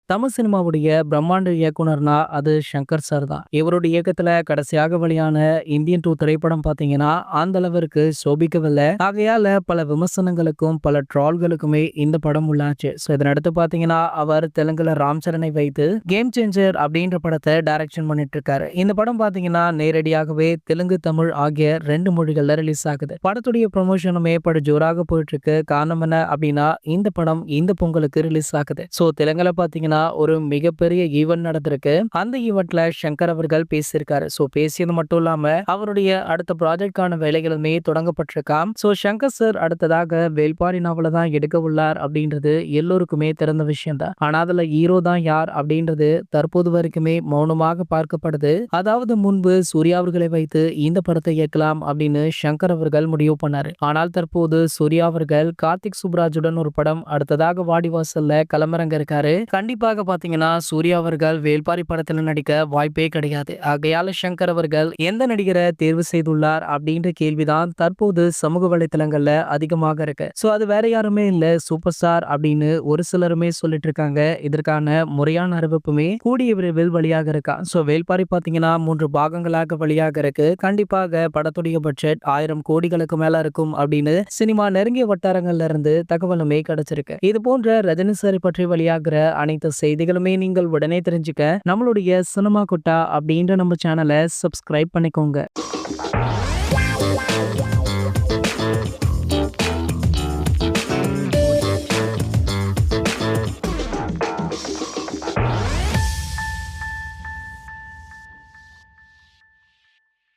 தமிழ் சினிமாவுடைய பிரம்மாண்ட இயக்குனர்னா அது சங்கர் சார் தான். இவருடைய இயக்கத்துல கடைசியாக வெளியான இந்தியன் 2 திரைப்படம் பார்த்தீங்கன்னா, அந்த அளவிற்கு சோபிக்கவில்லை. ஆகையால பல விமர்சனங்களுக்கும், பல ட்ரால்களுக்குமே இந்த படம் உள்ளாச்சு. இதனடுத்து பார்த்தீங்கன்னா, அவர் தெலுங்குல ராம் சரனை வைத்து கேம் சேஞ்சர் அப்படின்ற படத்தை டைரக்ஷன் பண்ணிட்டு இருக்காரு. இந்த படம் பார்த்தீங்கன்னா, நேரடியாகவே தெலுங்கு, தமிழ் ஆகிய 2 மொழிகள்ல ரிலீஸ் ஆகுது. படத்துடைய ப்ரமோஷனுமே படு ஜோராக போயிட்டு இருக்கு. காரணம் என்ன அப்படின்னா, இந்த படம் இந்த பொங்கலுக்கு ரிலீஸ் ஆகுது. தெலுங்குல பார்த்தீங்கன்னா ஒரு மிகப்பெரிய ஈவென்ட் நடந்திருக்கு. அந்த ஈவென்ட்ல சங்கர் அவர்கள் பேசியிருக்காரு. பேசியது மட்டும் இல்லாம அவருடைய அடுத்த ப்ராஜெக்ட்கான வேலைகளுமே தொடங்கப்பட்டிருக்காம். சங்கர் சார் அடுத்ததாக வேல்பாரி நாவல தான் எடுக்க உள்ளார் அப்படின்றது எல்லோருக்குமே தெரிந்த விஷயம் தான். ஆனா அதுல ஹீரோ தான் யார் அப்படின்றது தற்போது வரைக்குமே மௌனமாக பார்க்கப்படுது. அதாவது முன்பு சூர்யா அவர்களை வைத்து இந்த படத்தை இயக்கலாம் அப்படின்னு சங்கர் அவர்கள் முடிவு பண்ணாரு. ஆனால் தற்போது சூர்யா அவர்கள் கார்த்திக் சுப்ராஜுடன் ஒரு படம் அடுத்ததாக வாடிவாசல்ல களமிறங்க இருக்காரு. கண்டிப்பாக பாத்தீங்கன்னா சூர்யா அவர்கள் வேல்பாரி படத்துல நடிக்க வாய்ப்பே கிடையாது. ஆகையால சங்கர் அவர்கள் எந்த நடிகரை தேர்வு செய்துள்ளார் அப்படின்ற கேள்விதான் தற்போது சமூக வலைத்தளங்கள்ல அதிகமாக இருக்கு. அது வேற யாருமே இல்ல, சூப்பர் ஸ்டார் அப்படின்னு ஒரு சிலருமே சொல்லிட்டு இருக்காங்க. இதற்கான முறையான அறிவிப்புமே கூடிய விரைவில் வெளியாக இருக்கா. வேல்பாரி பாத்தீங்கன்னா 3 பாகங்களாக வெளியாக இருக்கு. கண்டிப்பாக படத்துடைய பட்ஜெட் 1000 கோடிகளுக்கு மேல இருக்கும் அப்படின்னு சினிமா நெருங்கிய வட்டாரங்கள்ல இருந்து தகவலுமே கிடைச்சிருக்கு. இது போன்ற ரஜினி சாரை பற்றி வெளியாகிற அனைத்து செய்திகளுமே நீங்கள் உடனே தெரிஞ்சுக்க நம்மளுடைய சினிமா குட்டா அப்படின்ற நம்ம சேனலை சப்ஸ்கிரைப் பண்ணிக்கோங்க.